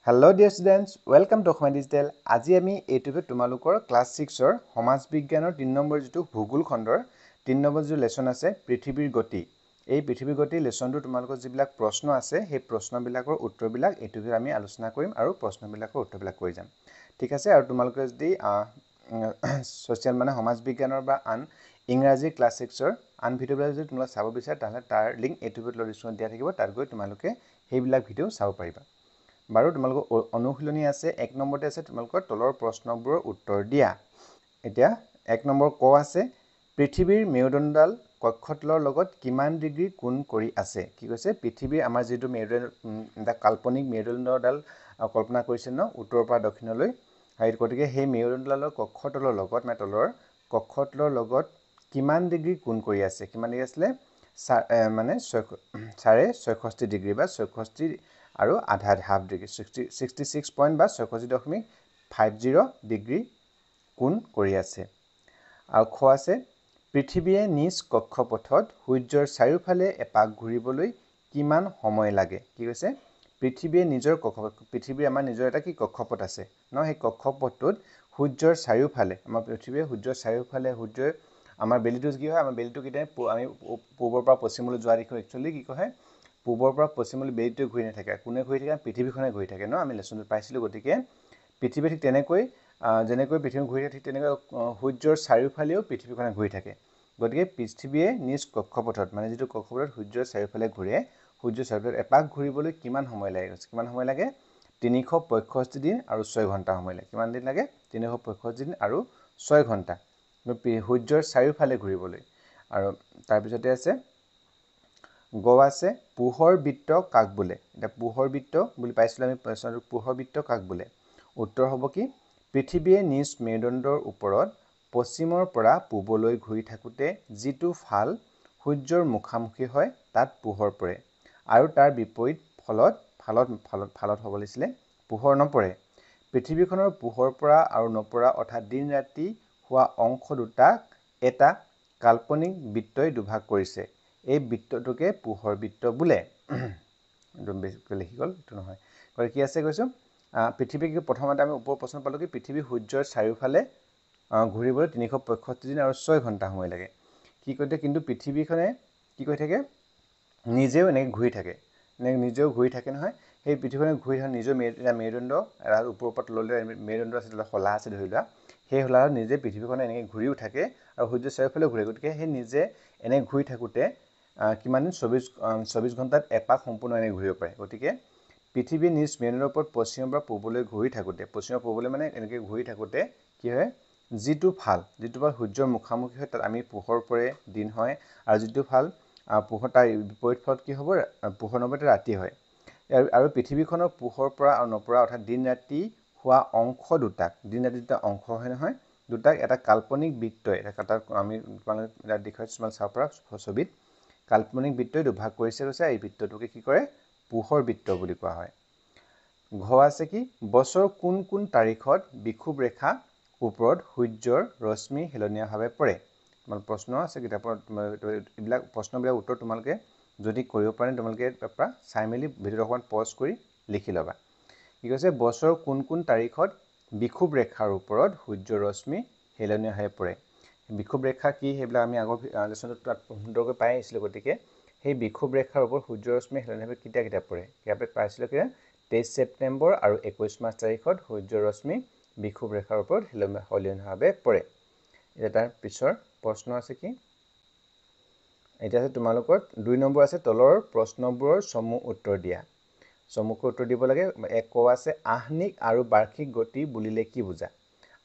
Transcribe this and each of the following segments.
Hello dear students, welcome to Okhma Digital. আজি আমি এইটোবে তোমালোকৰ ক্লাস 6 ৰ সমাজ বিজ্ঞানৰ 3 নম্বৰ যেটো ভূগোল খণ্ডৰ 3 নম্বৰ যে লেসন আছে পৃথিৱীৰ গতি। এই পৃথিৱীৰ গতি লেসনটো তোমালোকৰ যিবিলাক প্ৰশ্ন আছে সেই প্ৰশ্নবিলাকৰ উত্তৰবিলাক এইটোবে আমি আলোচনা কৰিম আৰু প্ৰশ্নবিলাকৰ উত্তৰবিলাক কৰি যাম। ঠিক আছে আৰু তোমালোকে যদি সোশ্যাল মানে সমাজ বিজ্ঞানৰ বা আন ইংৰাজী ক্লাস 6 ৰ আন ভিডিওবিলাক যদি তোমালোকে চাব বিচাৰে তাহলে তাৰ লিংক এইটোবে ডিসক্ৰিপচনত দিয়া থাকিব তাত গৈ তোমালোকে সেইবিলাক ভিডিও চাব পাৰিবা। বাৰু তোমালোকৰ অনুশীলনী আছে 1 নম্বৰতে আছে তোমালোকৰ তলৰ প্ৰশ্নবোৰৰ উত্তৰ দিয়া। এতিয়া 1 নম্বৰ ক আছে পৃথিৱীৰ মেৰুদণ্ডডাল কক্ষতলৰ লগত কিমান ডিগ্ৰী কোণ কৰি আছে। কি কৈছে পৃথিৱীৰ আমাৰ যেটো মেৰুদণ্ড কাল্পনিক মেৰুদণ্ডডাল কল্পনা কৰিছে ন উত্তৰৰ পৰা দক্ষিণলৈ হাইত গতিকে সেই মেৰুদণ্ডডালৰ কক্ষতলৰ লগত মানে তলৰ কক্ষতলৰ লগত কিমান ডিগ্ৰী কোণ কৰি আছে কিমান ডিগ্ৰী আছিলে মানে 66 ডিগ্ৰী বা 66 আৰু আধা হাফ ডিগ্ৰী 66 পইণ্ট বা 66.50 ডিগ্ৰী কোণ কৰি আছে। আৰু খ আছে পৃথিৱীয়ে নিজ কক্ষপথত সূৰ্যৰ চাৰিওফালে এপাক ঘূৰিবলৈ কিমান সময় লাগে। কি কৈছে পৃথিৱীয়ে নিজৰ পৃথিৱীৰ আমাৰ নিজৰ এটা কি কক্ষপথ আছে ন সেই কক্ষপথটোত সূৰ্যৰ চাৰিওফালে আমাৰ পৃথিৱীয়ে সূৰ্যৰ চাৰিওফালে সূৰ্যৰ আমাৰ বেলিটো কি হয় আমাৰ বেলিটো কিতে আমি পূবৰ পৰা পশ্চিমলৈ যোৱা দেখো একচুয়ালি কি কয় পূবৰ পৰা পশ্চিমলৈ বেলিটো ঘূৰি নাথাকে কোনে ঘূৰি থাকে পৃথিৱীখনে ঘূৰি থাকে ন আমি লেসনটো পাইছিলো গতিকে পৃথিৱী ঠিক তেনেকৈ যেনেকৈ পৃথিৱী ঘূৰি থাকে ঠিক তেনেকৈ সূৰ্যৰ চাৰিওফালেও পৃথিৱীখনে ঘূৰি থাকে গতিকে পৃথিৱীয়ে নিজ কক্ষপথত মানে যেটো কক্ষপথত সূৰ্যৰ চাৰিওফালে ঘূৰে সূৰ্যৰ চাৰিওফালে এপাক ঘূৰিবলৈ কিমান সময় লাগে কিমান সময় লাগে 365 দিন আৰু 6 ঘণ্টা সময় লাগে কিমান দিন লাগে 365 দিন আৰু 6 ঘণ্টা সূৰ্যৰ চাৰিওফালে ঘূৰিবলৈ আৰু তাৰ পিছতে আছে গ আছে পোহৰ বৃত্ত কাক বোলে। এটা পোহৰ বৃত্ত বুলি পাইছিল আমি প্ৰশ্নটো পোহৰ বৃত্ত কাক বোলে। উত্তৰ হ'ব কি পৃথিৱীয়ে নিজ মেৰুদণ্ডৰ ওপৰত পশ্চিমৰ পৰা পূবলৈ ঘূৰি থাকোতে যিটো ফাল সূৰ্যৰ মুখামুখি হয় তাত পোহৰ পৰে আৰু তাৰ বিপৰীত ফালত হ'ব লাগিছিলে পোহৰ নপৰে। পৃথিৱীখনৰ পোহৰ পৰা আৰু নপৰা অৰ্থাৎ দিন ৰাতি হোৱা অংশ দুটাক এটা কাল্পনিক বৃত্তই দুভাগ কৰিছে এই বৃত্তটোকে পোহৰ বৃত্ত বোলে। একদম বেছিকৈ লিখি গল এটো নহয় গতিকে কি আছে কৈছো পৃথিৱীক প্ৰথমতে আমি ওপৰ প্ৰশ্ন পালো কি পৃথিৱী সূৰ্যৰ চাৰিওফালে ঘূৰিবলৈ 365 দিন আৰু 6 ঘণ্টা সময় লাগে কি কৈতে কিন্তু পৃথিৱীখনে কি কৈ থাকে নিজেও এনে ঘূৰি থাকে নিজেও ঘূৰি থাকে নহয় সেই পৃথিৱীখনে ঘূৰি থাকে নিজৰ মেৰুদণ্ড আৰু ওপৰৰ পৰা তললৈ মেৰুদণ্ড আছে হলা আছে ধৰিলা সেই হলা নিজে পৃথিৱীখনে এনে ঘূৰিও থাকে আৰু সূৰ্যৰ চাৰিওফালে ঘূৰে গতিকে সেই নিজে এনে ঘূৰি থাকোতে কিমান 24 ঘণ্টাত এপাক সম্পূৰ্ণ এনে ঘূৰিব পাৰে গতিকে পৃথিৱী নিজ মেৰুদণ্ডৰ ওপৰত পশ্চিমৰ পৰা পূবলৈ ঘূৰি থাকোতে পশ্চিমৰ পূবলৈ মানে এনেকৈ ঘূৰি থাকোতে কি হয় যিটো ফাল সূৰ্যৰ মুখামুখি হয় তাত আমি পোহৰ পৰে দিন হয় আৰু যিটো ফাল পোহৰ তাৰ বিপৰীত ফলত কি হ'ব পোহৰ নপৰে ৰাতি হয় আৰু পৃথিৱীখনৰ পোহৰ পৰা আৰু নপৰা অৰ্থাৎ দিন ৰাতি হোৱা অংশ দুটাক দিন ৰাতি দুটা অংশ হয় নহয় দুটাক এটা কাল্পনিক বৃত্তই এটা আমি এটা দেখুৱাইছো মানে চাব পৰা ছবিত কাল্পনিক বৃত্তই দুভাগ কৰিছে কৈছে এই বৃত্তটোকে কি কৰে পোহৰ বৃত্ত বুলি কোৱা হয়। ঘ আছে কি বছৰ কোন কোন তাৰিখত বিষুৱ ৰেখা ওপৰত সূৰ্যৰ ৰশ্মি হেলনীয়াভাৱে পৰে। তোমাৰ প্ৰশ্ন আছে কিতাপত এইবিলাক প্ৰশ্নবিলাক উত্তৰ তোমালোকে যদি কৰিব পাৰে তোমালোকে পেপাৰ চাই মেলি ভিডিওটো অকমান পজ কৰি লিখি লবা। কি কৈছে বছৰ কোন কোন তাৰিখত বিষুৱ ৰেখাৰ ওপৰত সূৰ্যৰ ৰশ্মি হেলনীয়াভাৱে পৰে। বিষুৱ ৰেখা কি সেইবিলাক আমি আগৰ লেসনত সুন্দৰকৈ পাই আহিছিলো গতিকে সেই বিষুৱ ৰেখাৰ ওপৰত সূৰ্যৰ ৰশ্মি হেলনীয়াভাৱে কেতিয়া পৰে ইয়াতে পাইছিলো কি 23 ছেপ্টেম্বৰ আৰু 21 মাৰ্চ তাৰিখত সূৰ্যৰ ৰশ্মি বিষুৱ ৰেখাৰ ওপৰত হেলনীয়াভাৱে পৰে। এটা তাৰ পিছৰ প্ৰশ্ন আছে কি এতিয়া আছে তোমালোকৰ 2 নম্বৰ আছে তলৰ প্ৰশ্নবোৰৰ সমূহ উত্তৰ দিয়া সমূহকৈ উত্তৰ দিব লাগে। এক ক আছে আহ্নিক আৰু বাৰ্ষিক গতি বুলিলে কি বুজা।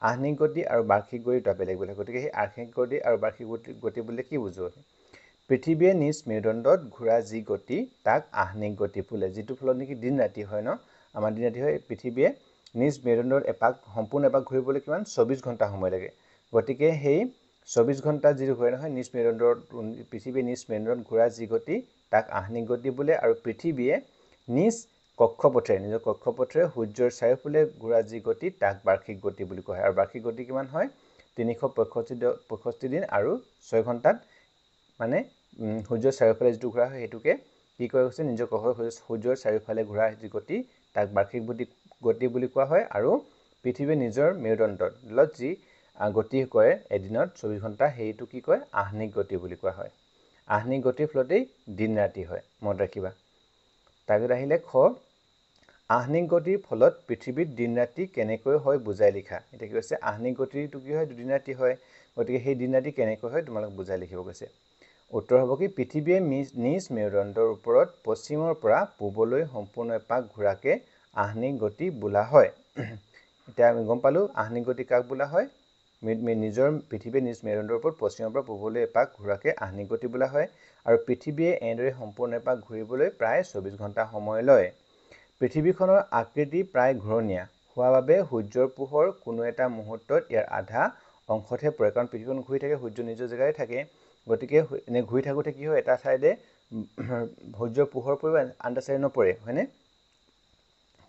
আহ্নিক গতি আৰু বাৰ্ষিক গতি দুটা বেলেগ বেলেগ গতিকে সেই আহ্নিক গতি আৰু বাৰ্ষিক গতি বুলিলে কি বুজো পৃথিৱীয়ে নিজ মেৰুদণ্ডত ঘূৰা যি গতি তাক আহ্নিক গতি বোলে যিটো ফলত নেকি দিন ৰাতি হয় ন আমাৰ দিন ৰাতি হয় পৃথিৱীয়ে নিজ মেৰুদণ্ডত এপাক সম্পূৰ্ণ এপাক ঘূৰিবলৈ কিমান 24 ঘণ্টা সময় লাগে গতিকে সেই 24 ঘণ্টা যিটো হয় নহয় নিজ মেৰুদণ্ডত পৃথিৱীয়ে নিজ মেৰুদণ্ডত ঘূৰা যি গতি তাক আহ্নিক গতি বোলে আৰু পৃথিৱীয়ে নিজ কক্ষপথে নিজৰ কক্ষপথে সূৰ্যৰ চাৰিওফালে ঘূৰা যি গতি তাক বাৰ্ষিক গতি বুলি কোৱা হয় আৰু বাৰ্ষিক গতি কিমান হয় 365 দিন আৰু 6 ঘণ্টাত মানে সূৰ্যৰ চাৰিওফালে যেটো ঘূৰা হয় হেতুকে কি কোৱা হৈছে নিজৰ সূৰ্যৰ চাৰিওফালে ঘূৰা যি গতি তাক বাৰ্ষিক গতি বুলি কোৱা হয় আৰু পৃথিৱীয়ে নিজৰ মেৰুদণ্ডত যি গতি কৰে এদিনত 24 ঘণ্টা সেইটো কি কয় আহ্নিক গতি বুলি কোৱা হয় আহ্নিক গতিৰ ফলতেই দিন ৰাতি হয় মনত ৰাখিবা তাৰপিছত আহিলে খ আহ্নিক গতিৰ ফলত পৃথিৱীত দিন ৰাতি কেনেকৈ হয় বুজাই লিখা এটা কি কৈছে আহ্নিক গতিটো কি হয় দুদিন ৰাতি হয় গতিকে সেই দিন ৰাতি কেনেকৈ হয় তোমালোক বুজাই লিখিব কৈছে উত্তৰ হ'ব কি পৃথিৱীয়ে নিজ মেৰুদণ্ডৰ ওপৰত পশ্চিমৰ পৰা পূবলৈ সম্পূৰ্ণ এপাক ঘূৰাকে আহ্নিক গতি বোলা হয় এতিয়া আমি গম পালো আহ্নিক গতি কাক বোলা হয় নিজৰ পৃথিৱীয়ে নিজ মেৰুদণ্ডৰ ওপৰত পশ্চিমৰ পৰা পূবলৈ এপাক ঘূৰাকে আহ্নিক গতি বোলা হয় আৰু পৃথিৱীয়ে এনেদৰে সম্পূৰ্ণ এপাক ঘূৰিবলৈ প্ৰায় 24 ঘণ্টা সময় লয় পৃথিৱীখনৰ আকৃতি প্ৰায় ঘূৰণীয়া হোৱা বাবে সূৰ্যৰ পোহৰ কোনো এটা মুহূৰ্তত ইয়াৰ আধা অংশতহে পৰে কাৰণ পৃথিৱীখন ঘূৰি থাকে সূৰ্য নিজৰ জেগাতে থাকে গতিকে এনে ঘূৰি থাকোতে কি হয় এটা সাইডে সূৰ্যৰ পোহৰ পৰিব আনটা সাইডে নপৰে হয়নে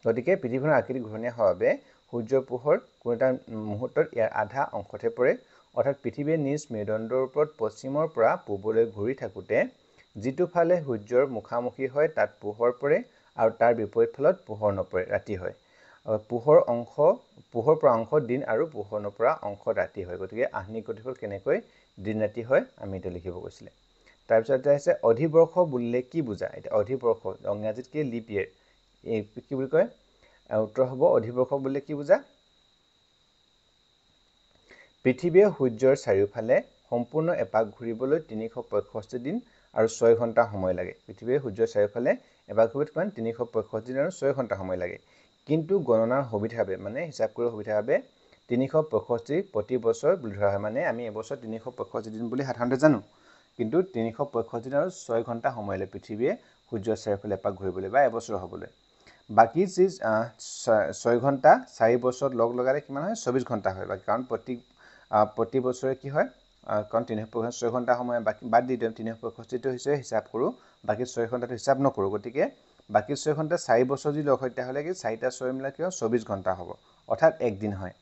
গতিকে পৃথিৱীখনৰ আকৃতি ঘূৰণীয়া হোৱাৰ বাবে সূৰ্যৰ পোহৰ কোনো এটা মুহূৰ্তত ইয়াৰ আধা অংশতহে পৰে অৰ্থাৎ পৃথিৱীয়ে নিজ মেৰুদণ্ডৰ ওপৰত পশ্চিমৰ পৰা পূবলৈ ঘূৰি থাকোতে যিটো ফালে সূৰ্যৰ মুখামুখি হয় তাত পোহৰ পৰে আৰু তাৰ বিপৰীত ফালত পোহৰ নপৰে ৰাতি হয় পোহৰ পৰা অংশ দিন আৰু পোহৰ নপৰা অংশ ৰাতি হয় গতিকে আহ্নিক গতিৰ ফলত কেনেকৈ দিন ৰাতি হয় আমি এটা লিখিব কৈছিলে তাৰপিছত আছে অধিবৰ্ষ বুলিলে কি বুজা এটা অধিবৰ্ষ ইংৰাজীত কি লিপ ইয়েৰ এই কি বুলি কয় উত্তৰ হ'ব অধিবৰ্ষ বুলিলে কি বুজা পৃথিৱীয়ে সূৰ্যৰ চাৰিওফালে সম্পূৰ্ণ এপাক ঘূৰিবলৈ 365 দিন আৰু 6 ঘণ্টা সময় লাগে পৃথিৱীয়ে সূৰ্যৰ চাৰিওফালে এপাক ঘূৰিবলৈ কিমান 365 দিন আৰু 6 ঘণ্টা সময় লাগে কিন্তু গণনাৰ সুবিধাভাৱে মানে হিচাপ কৰাৰ সুবিধাভাৱে 365 প্ৰতি বছৰ বুলি ধৰা হয় মানে আমি এবছৰ 365 দিন বুলি সাধাৰণতে জানো কিন্তু 365 দিন আৰু 6 ঘণ্টা সময় লাগে পৃথিৱীয়ে সূৰ্যৰ চাৰিওফালে এপাক ঘূৰিবলৈ বা এবছৰ হ'বলৈ বাকি যি 6 ঘণ্টা 4 বছৰত লগ লগালে কিমান হয় 24 ঘণ্টা হয় কাৰণ প্ৰতি বছৰে কি হয় কাৰণ 365 ঘণ্টা সময় বাদ দি দিম 365 টো হৈছে হিচাপ কৰো বাকি 6 ঘণ্টাটো হিচাপ নকৰো গতিকে বাকি 6 ঘণ্টা 4 বছৰ যদি লগ হয় তেতিয়াহলে কি 4টা 6 মিলাই কি 24 ঘণ্টা হ'ব অৰ্থাৎ এক দিন হয়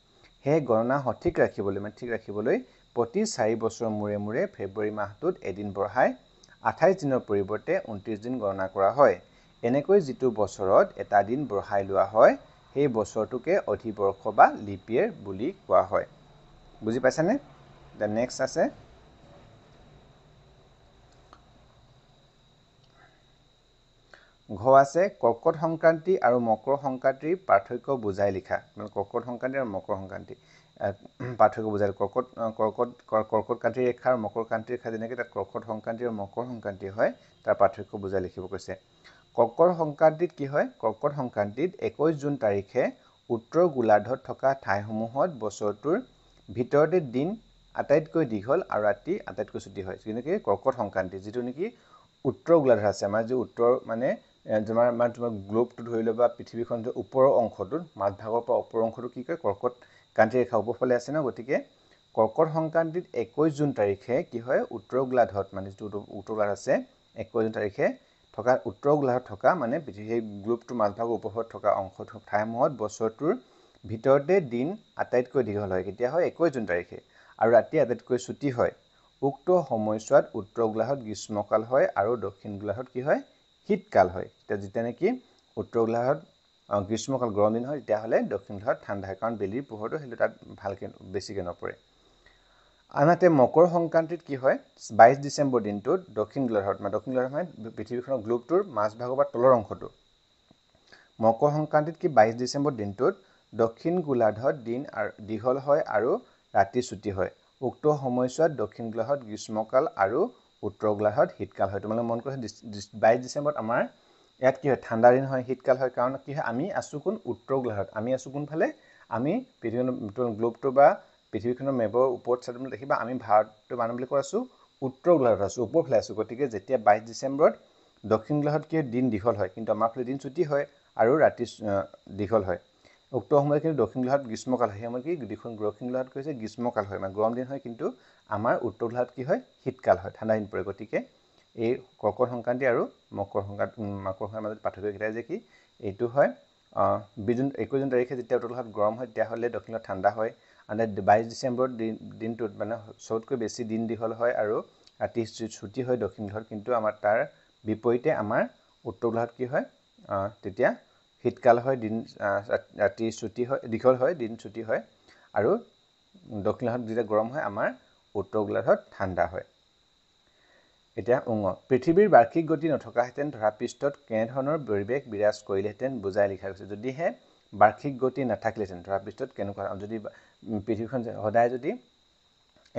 হে গণনা সঠিক ৰাখিবলৈ প্ৰতি 4 বছৰ মূৰে মূৰে ফেব্ৰুৱাৰী মাহটোত এদিন বঢ়াই 28 দিনৰ পৰিৱৰ্তে 29 দিন গণনা কৰা হয় এনেকৈ যিটো বছৰত এটা দিন বঢ়াই লোৱা হয় সেই বছৰটোকে অধিবৰ্ষ বা লিপ ইয়েৰ বুলি কোৱা হয় বুজি পাইছানে the next আছে ঘ আছে কৰ্কট সংক্ৰান্তি আৰু মকৰ সংক্ৰান্তিৰ পাৰ্থক্য বুজাই লিখা মানে কৰ্কট সংক্ৰান্তি আৰু মকৰ সংক্ৰান্তি পাৰ্থক্য বুজাই কৰ্কট ক্ৰান্তি ৰেখা আৰু মকৰ ক্ৰান্তি ৰেখা যেনেকৈ তাত কৰ্কট সংক্ৰান্তি আৰু মকৰ সংক্ৰান্তি হয় তাৰ পাৰ্থক্য বুজাই লিখিব কৈছে কৰ্কট সংক্ৰান্তিত কি হয় কৰ্কট সংক্ৰান্তিত 21 জুন তাৰিখে উত্তৰ গোলাৰ্ধত থকা ঠাইসমূহত বছৰটোৰ ভিতৰতে দিন আটাইতকৈ দীঘল আৰু ৰাতি আটাইতকৈ ছুটি হয় যেনেকৈ কৰ্কট সংক্ৰান্তি যেটো নেকি উত্তৰ গোলাৰ্ধ আছে আমাৰ যে উত্তৰ মানে তোমাৰ গ্লোবটো ধৰি লবা পৃথিৱীখন যে ওপৰৰ অংশটো মাজভাগৰ পৰা ওপৰৰ অংশটো কি কয় কৰ্কট ক্ৰান্তি ৰেখা ওপৰফালে আছে ন গতিকে কৰ্কট সংক্ৰান্তিত 21 জুন তাৰিখে কি হয় উত্তৰ গোলাৰ্ধত মানে যেটো উত্তৰ গোলাৰ্ধ আছে 21 জুন তাৰিখে থকা উত্তৰ গোলাৰ্ধত থকা মানে পৃথিৱীৰ গ্লোবটো মাজভাগৰ ওপৰত থকা অংশটো ঠাইসমূহত বছৰটোৰ ভিতৰতে দিন আটাইতকৈ দীঘল হয় কেতিয়া হয় 21 জুন তাৰিখে আৰু ৰাতি আটাইতকৈ ছুটি হয় উক্ত সময়ছোৱাত উত্তৰ গোলাৰ্ধত গ্ৰীষ্মকাল হয় আৰু দক্ষিণ গোলাৰ্ধত কি হয় শীতকাল হয় যেতিয়া নেকি উত্তৰ গোলাৰ্ধত গ্ৰীষ্মকাল গৰম দিন হয় তেতিয়াহলে দক্ষিণ গোলাৰ্ধত ঠাণ্ডা হয় কাৰণ বেলিৰ পোহৰটো হেলে তাত ভালকে বেছিকে নপৰে আনহাতে মকৰ সংক্ৰান্তিত কি হয় 22 ডিসেম্বৰ দিনটোত দক্ষিণ গোলাৰ্ধত মানে পৃথিৱীখনৰ গ্লোবটোৰ মাজভাগৰ বা তলৰ অংশটো মকৰ সংক্ৰান্তিত কি 22 ডিসেম্বৰ দিনটোত দক্ষিণ গোলাৰ্ধত দিন দীঘল হয় আৰু ৰাতি ছুটি হয় উক্ত সময়ছোৱাত দক্ষিণ গোলাৰ্ধত গ্ৰীষ্মকাল আৰু উত্তৰ গোলাৰ্ধত শীতকাল হয় তোমালোকে মন কৰা 22 ডিসেম্বৰত আমাৰ ইয়াত কি হয় ঠাণ্ডা দিন হয় শীতকাল হয় কাৰণ কি হয় আমি আছো কোন উত্তৰ গোলাৰ্ধত আমি আছো কোনফালে আমি পৃথিৱীৰ গ্লোবটো বা পৃথিৱীখনৰ মেপৰ ওপৰত চালে দেখিবা আমি ভাৰতটো মানুহ বুলি কৈ আছো উত্তৰ গোলাৰ্ধত আছো ওপৰফালে আছো গতিকে যেতিয়া 22 ডিসেম্বৰত দক্ষিণ গোলাৰ্ধত কি দিন দীঘল হয় কিন্তু আমাৰ ফালে দিন ছুটি হয় আৰু ৰাতি দীঘল হয় উক্ত সময়ত কিন্তু দক্ষিণ গোলাৰ্ধত গ্ৰীষ্মকাল হয় মানে কি দক্ষিণ গোলাৰ্ধত কৈছে গ্ৰীষ্মকাল হয় মানে গৰম দিন হয় কিন্তু আমাৰ উত্তৰ গোলাৰ্ধত কি হয় শীতকাল হয় ঠাণ্ডা দিন পৰে গতিকে এই কৰ্কট সংক্ৰান্তি আৰু মকৰ সংক্ৰান্তিৰ মাজত পাৰ্থক্য কিটা যে কি এইটো হয় 21 জুন তাৰিখে যেতিয়া উত্তৰ গোলাৰ্ধত গৰম হয় তেতিয়াহলে দক্ষিণ গোলাৰ্ধত ঠাণ্ডা হয় আৰু 22 ডিসেম্বৰ দিনটোত মানে সবতকৈ বেছি দিন দীঘল হয় আৰু ৰাতি ছুটি হয় দক্ষিণ গোলাৰ্ধত কিন্তু আমাৰ তাৰ বিপৰীতে আমাৰ উত্তৰ গোলাৰ্ধত কি হয় তেতিয়া শীতকাল হয়, দিন ৰাতি ছুটি হয়, দীঘল হয়, দিন ছুটি হয়। আৰু দক্ষিণ গোলাৰ্ধত যেতিয়া গৰম হয়, আমাৰ উত্তৰ গোলাৰ্ধত ঠাণ্ডা হয়। এতিয়া পৃথিৱীৰ বাৰ্ষিক গতি নথকাহেঁতেন ধৰাপৃষ্ঠত কেনেধৰণৰ পৰিৱেশ বিৰাজ কৰিলেহেঁতেন বুজাই লিখা গৈছে। যদিহে বাৰ্ষিক গতি নাথাকিলেহেঁতেন ধৰাপৃষ্ঠত কেনেকুৱা, যদি পৃথিৱীখন সদায় যদি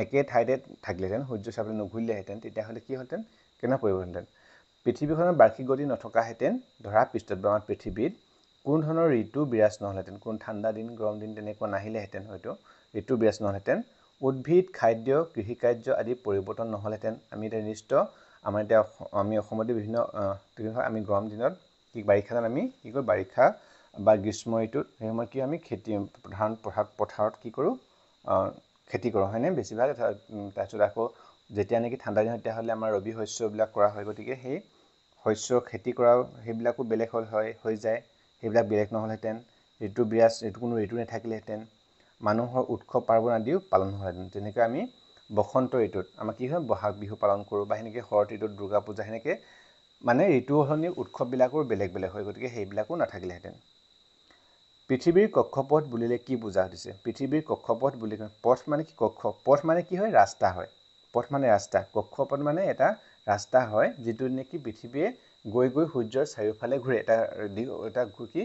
একে ঠাইতে থাকিলেহেঁতেন, সূৰ্য চাবলৈ নুঘূৰিলেহেঁতেন, তেতিয়াহ'লে কি হ'লহেঁতেন, কেনেকুৱা পৰিৱৰ্তন। পৃথিৱীখনৰ বাৰ্ষিক গতি নথকাহেঁতেন ধৰাপৃষ্ঠত বা আমাৰ পৃথিৱীত কোনো ধৰণৰ ঋতু বিৰাজ নহ'লহেঁতেন, কোনো ঠাণ্ডা দিন গৰম দিন তেনেকুৱা নাহিলেহেঁতেন, হয়তো ঋতু বিৰাজ নহ'লহেঁতেন। উদ্ভিদ, খাদ্য, কৃষিকাৰ্য আদি পৰিৱৰ্তন নহ'লহেঁতেন। আমি এতিয়া আমাৰ এতিয়া আমি অসমতে বিভিন্ন আমি গৰম দিনত বাৰিষা দিনত আমি কি কৰোঁ, বাৰিষা বা গ্ৰীষ্ম ঋতুত সেই সময়ত কি আমি পথাৰত কি কৰোঁ, খেতি কৰোঁ, হয়নে বেছিভাগ। তাৰপিছত আকৌ যেতিয়া নেকি ঠাণ্ডা দিন হয়, তেতিয়াহ'লে আমাৰ ৰবি শস্যবিলাক কৰা হয়। গতিকে সেই শস্য খেতি কৰা সেইবিলাকো বেলেগ হৈ যায়, সেইবিলাক বেলেগ নহ'লহেঁতেন। কোনো ঋতু নাথাকিলেহেঁতেন। মানুহৰ উৎসৱ পাৰ্বণ আদিও পালন নহ'লহেঁতেন। যেনেকৈ আমি বসন্ত ঋতুত আমাৰ কি হয়, বহাগ বিহু পালন কৰোঁ, বা সেনেকৈ শৰৎ ঋতুত দুৰ্গা পূজা, সেনেকৈ মানে ঋতু সলনি উৎসৱবিলাকো বেলেগ বেলেগ হয়। গতিকে সেইবিলাকো নাথাকিলেহেঁতেন। পৃথিৱীৰ কক্ষপথ বুলিলে কি বুজা দিছে। পৃথিৱীৰ কক্ষপথ বুলি পথ মানে কি, পথ মানে কি হয়, ৰাস্তা হয়। পথ মানে ৰাস্তা, কক্ষপথ মানে এটা ৰাস্তা হয়, যিটো নেকি পৃথিৱীয়ে গৈ গৈ সূৰ্যৰ চাৰিওফালে ঘূৰে। এটা কি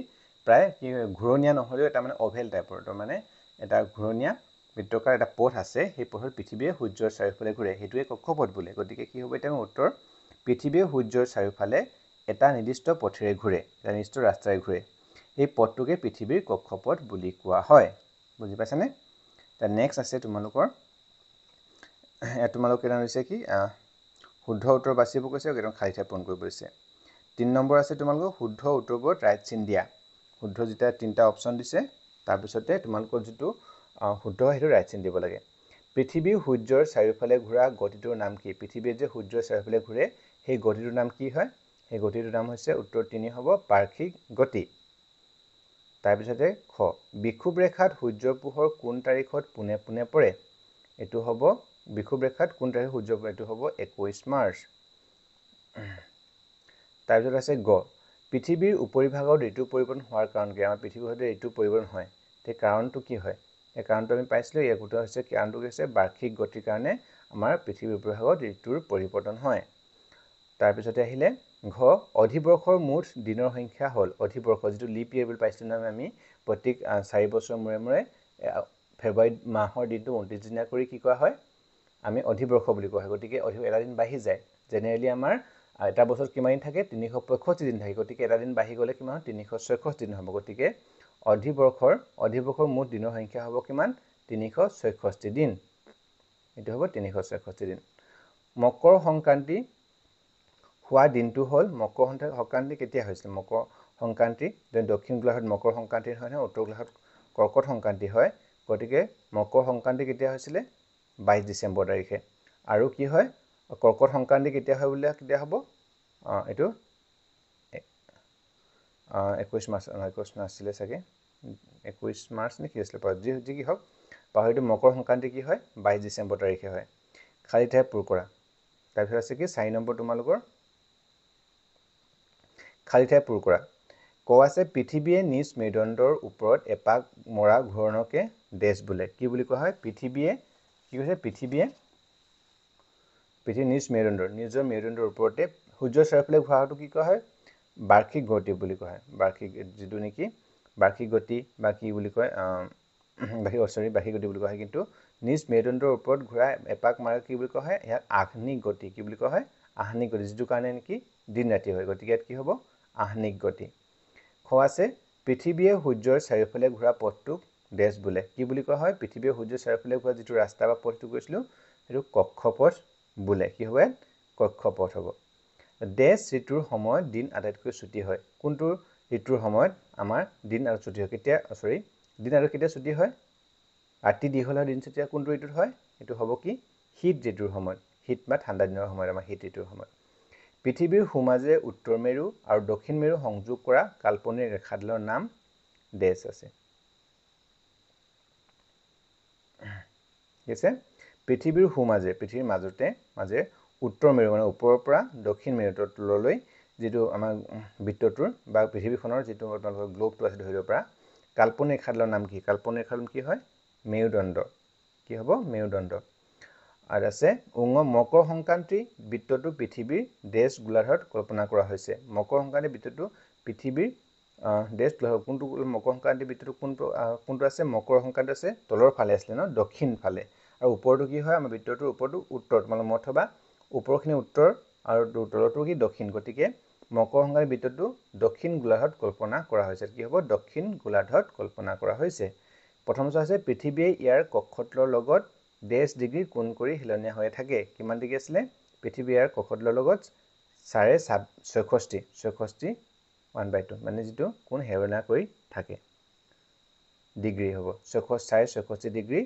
প্ৰায় কি ঘূৰণীয়া নহ'লেও এটা মানে অভেল টাইপৰ, মানে এটা ঘূৰণীয়া বৃত্তাকাৰ এটা পথ আছে, সেই পথত পৃথিৱীয়ে সূৰ্যৰ চাৰিওফালে ঘূৰে, সেইটোৱে কক্ষপথ বোলে। গতিকে কি হ'ব এতিয়া উত্তৰ, পৃথিৱীয়ে সূৰ্যৰ চাৰিওফালে এটা নিৰ্দিষ্ট পথেৰে ঘূৰে, এটা নিৰ্দিষ্ট ৰাস্তাৰে ঘূৰে। এই পথটোকে পৃথিৱীৰ কক্ষপথ বুলি কোৱা হয়। বুজি পাইছানে? নেক্সট আছে তোমালোকে কেইটা হৈছে কি, শুদ্ধ উত্তৰ বাচিব কৈছে, কেইটামান খালী ঠাই পূৰণ কৰিব দিছে। 3 নম্বৰ আছে তোমালোকক শুদ্ধ উত্তৰবোৰত ৰাইট চিন দিয়া। শুদ্ধ যেতিয়া 3টা অপশ্যন দিছে, তাৰপিছতে তোমালোকৰ যিটো শুদ্ধ হয় সেইটো ৰাইট চিন দিব লাগে। পৃথিৱী সূৰ্যৰ চাৰিওফালে ঘূৰা গতিটোৰ নাম কি। পৃথিৱীয়ে যে সূৰ্যৰ চাৰিওফালে ঘূৰে, সেই গতিটোৰ নাম কি হয়? সেই গতিটোৰ নাম হৈছে, উত্তৰ 3 হ'ব, বাৰ্ষিক গতি। তাৰপিছতে খ, বিষুৱ ৰেখাত সূৰ্যৰ পোহৰ কোন তাৰিখত পোনে পোনে পৰে? এইটো হ'ব বিষুৱ ৰেখাত কোন তাৰিখত সূৰ্যৰ পোহৰ, এইটো হ'ব 21 মাৰ্চ। তাৰপিছত আছে গ, পৃথিৱীৰ উপৰিভাগত ঋতু পৰিৱৰ্তন হোৱাৰ কাৰণ কি। আমাৰ পৃথিৱীৰ ঋতু পৰিৱৰ্তন হয়, সেই কাৰণটো কি হয়? এই কাৰণটো আমি পাইছিলোঁ, ইয়াৰ উত্তৰ হৈছে, কাৰণটো হৈছে বাৰ্ষিক গতিৰ কাৰণে আমাৰ পৃথিৱীৰ উপৰিভাগত ঋতুৰ পৰিৱৰ্তন হয়। তাৰপিছতে আহিলে ঘ, অধিবৰ্ষৰ মুঠ দিনৰ সংখ্যা হ'ল। অধিবৰ্ষ যিটো লিপ ইয়েৰ বুলি পাইছিলোঁ আমি, প্ৰত্যেক 4 বছৰ মূৰে মূৰে ফেব্ৰুৱাৰী মাহৰ দিনটো 29 দিনীয়া কৰি কি কৰা হয়, আমি অধিবৰ্ষ বুলি কোৱা হয়। গতিকে এটা দিন বাঢ়ি যায়। জেনেৰেলি আমাৰ এটা বছৰত কিমান দিন থাকে, 365 দিন থাকে। গতিকে এটা দিন বাঢ়ি গ'লে কিমান হয়, 366 দিন হ'ব। গতিকে অধিবৰ্ষৰ মুঠ দিনৰ সংখ্যা হ'ব কিমান, 366 দিন। এইটো হ'ব 366 দিন। মকৰ সংক্ৰান্তি হোৱা দিনটো হ'ল, মকৰ সংক্ৰান্তি কেতিয়া হৈছিল? মকৰ সংক্ৰান্তি দক্ষিণ গোলাৰ্ধত মকৰ সংক্ৰান্তি হয় নহয়, উত্তৰ গোলাৰ্ধত কৰ্কট সংক্ৰান্তি হয়। গতিকে মকৰ সংক্ৰান্তি কেতিয়া হৈছিলে? 22 ডিচেম্বৰ তাৰিখে। আৰু কি হয়, কৰ্কট সংক্ৰান্তি কেতিয়া হয় বুলিলে কেতিয়া হ'ব? এইটো 21 মাৰ্চ, 21 নাছিলে চাগে, 21 মাৰ্চ নে কি আছিলে, যি কি হওক পাহৰিটো। মকৰ সংক্ৰান্তি কি হয়, 22 ডিচেম্বৰ তাৰিখে হয়। খালী ঠাই পূৰ কৰা। তাৰপিছত আছে কি 4 নম্বৰ তোমালোকৰ খালী ঠাই পূৰ কৰা। ক আছে, পৃথিৱীয়ে নিজ মেৰুদণ্ডৰ ওপৰত এপাক মৰা ঘূৰণকে ডেছ বোলে। কি বুলি কোৱা হয়? পৃথিৱীয়ে কি কৈছে, পৃথিৱীৰ নিজৰ মেৰুদণ্ডৰ ওপৰতে সূৰ্যৰ চাৰিওফালে ঘূৰাটো কি কোৱা হয়? বাৰ্ষিক গতি বুলি কোৱা হয়। যিটো নেকি বাৰ্ষিক গতি বা কি বুলি কয়, বাৰ্ষিক গতি বুলি কোৱা হয়। কিন্তু নিজ মেৰুদণ্ডৰ ওপৰত ঘূৰা এপাক মাৰা কি বুলি কোৱা হয়? ইয়াক আহ্নিক গতি। কি বুলি কোৱা হয়? আহ্নিক গতি, যিটো কাৰণে নেকি দিন ৰাতি হয়। গতিকে ইয়াত কি হ'ব? আহ্নিক গতি। খ আছে, পৃথিৱীয়ে সূৰ্যৰ চাৰিওফালে ঘূৰা পথটোক ডেছ বোলে। কি বুলি কোৱা হয়? পৃথিৱীয়ে সূৰ্যৰ চাৰিওফালে ঘূৰা যিটো ৰাস্তা বা পথটো কৈছিলোঁ, সেইটো কক্ষপথ বোলে। কি হ'ব? কক্ষপথ হ'ব। ডেছ ঋতুৰ সময়ত দিন আটাইতকৈ ছুটি হয়। কোনটো ঋতুৰ সময়ত আমাৰ দিন আৰু ছুটি হয়? দিন আৰু কেতিয়া ছুটি হয়? ৰাতি দীঘল হয়, দিন ছুটি হয়, কোনটো ঋতুত হয়? এইটো হ'ব কি? শীত ঋতুৰ সময়ত। শীত বা ঠাণ্ডা দিনৰ সময়ত, আমাৰ শীত ঋতুৰ সময়ত। পৃথিৱীৰ সোঁমাজে উত্তৰ মেৰু আৰু দক্ষিণ মেৰু সংযোগ কৰা কাল্পনিক ৰেখাডালৰ নাম ডেছ আছে। ঠিক আছে? পৃথিৱীৰ সোঁমাজে, পৃথিৱীৰ মাজে উত্তৰ মেৰু মানে ওপৰৰ পৰা দক্ষিণ মেৰুলৈ যেটো আমাৰ বৃত্তটোৰ বা পৃথিৱীখনৰ যেটো আপোনালোকৰ গ্লোবটো আছে ধৰিব পৰা কাল্পনিক ৰেখাডালৰ নাম কি কাল্পনিক ৰেখাডাল কি হয় মেৰুদণ্ড কি হ'ব মেৰুদণ্ড আৰু আছে উঙ মকৰ সংক্ৰান্তি বৃত্তটো পৃথিৱীৰ দেশ গোলাৰ্ধত কল্পনা কৰা হৈছে মকৰ সংক্ৰান্তি বৃত্তটো পৃথিৱীৰ দেশ গোলাৰ্ধ কোনটো মকৰ সংক্ৰান্তি বৃত্তটো কোনটো আছে মকৰ সংক্ৰান্তি আছে তলৰ ফালে আছে ন দক্ষিণ ফালে আৰু ওপৰটো কি হয় আমাৰ বৃত্তটোৰ ওপৰটো উত্তৰ মানে মথবা ওপৰখিনি উত্তৰ আৰু তলটো কি দক্ষিণ গতিকে মকৰ সংক্ৰান্তি বৃত্তটো দক্ষিণ গোলাৰ্ধত কল্পনা কৰা হৈছে কি হ'ব দক্ষিণ গোলাৰ্ধত কল্পনা কৰা হৈছে প্ৰথমটো আছে পৃথিৱীয়ে ইয়াৰ কক্ষতলৰ লগত 10 ডিগ্ৰী কোণ কৰি হিলনীয়া হৈ থাকে কিমান ডিগ্ৰী আছিলে পৃথিৱীৰ ইয়াৰ কক্ষতলৰ লগত 66 1/2 মানে যেটো কোণ হেলনীয়া কৰি থাকে ডিগ্ৰী হ'ব 66 ডিগ্ৰী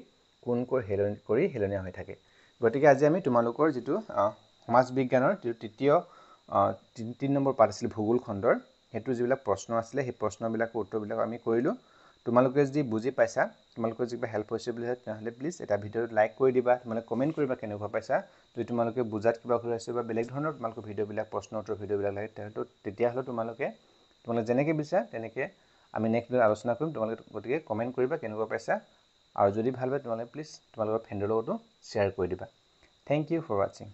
কোণ কৰি হিলনীয়া হৈ থাকে গতিকে আজি আমি তোমালোকৰ যেটো সমাজ বিজ্ঞানৰ তৃতীয় 3 নম্বৰ পাঠ আছিল ভূগোল খণ্ডৰ হেতু যিবিলাক প্ৰশ্ন আছিল সেই প্ৰশ্নবিলাকৰ উত্তৰবিলাক আমি কৰিলো তোমালোকে যদি বুজি পাইছা তোমালোকৰ যিবা হেল্প হৈছে বুলি তাহলে প্লিজ এটা ভিডিওটো লাইক কৰি দিবা তোমালোকে কমেন্ট কৰিবা কেনেকুৱা পাইছা যদি তোমালোকে বুজাত কিবা ভুল আছে বা বেলেগ ধৰণৰ তোমালোকৰ ভিডিওবিলাক প্ৰশ্ন উত্তৰ ভিডিওবিলাক লাগে তেতিয়া হলে তোমালোকে যেনেকৈ বিচাৰা তেনেকৈ আমি নেক্সট ভিডিওত আলোচনা কৰিম তোমালোকে গতিকে কমেন্ট কৰিবা কেনেকুৱা পাইছা আৰু যদি ভাল হয় তোমালোকে প্লিজ তোমালোকৰ ফ্ৰেণ্ডৰ লগতো শ্বেয়াৰ কৰি দিবা থ্যাংক ইউ ফৰ ওয়াচিং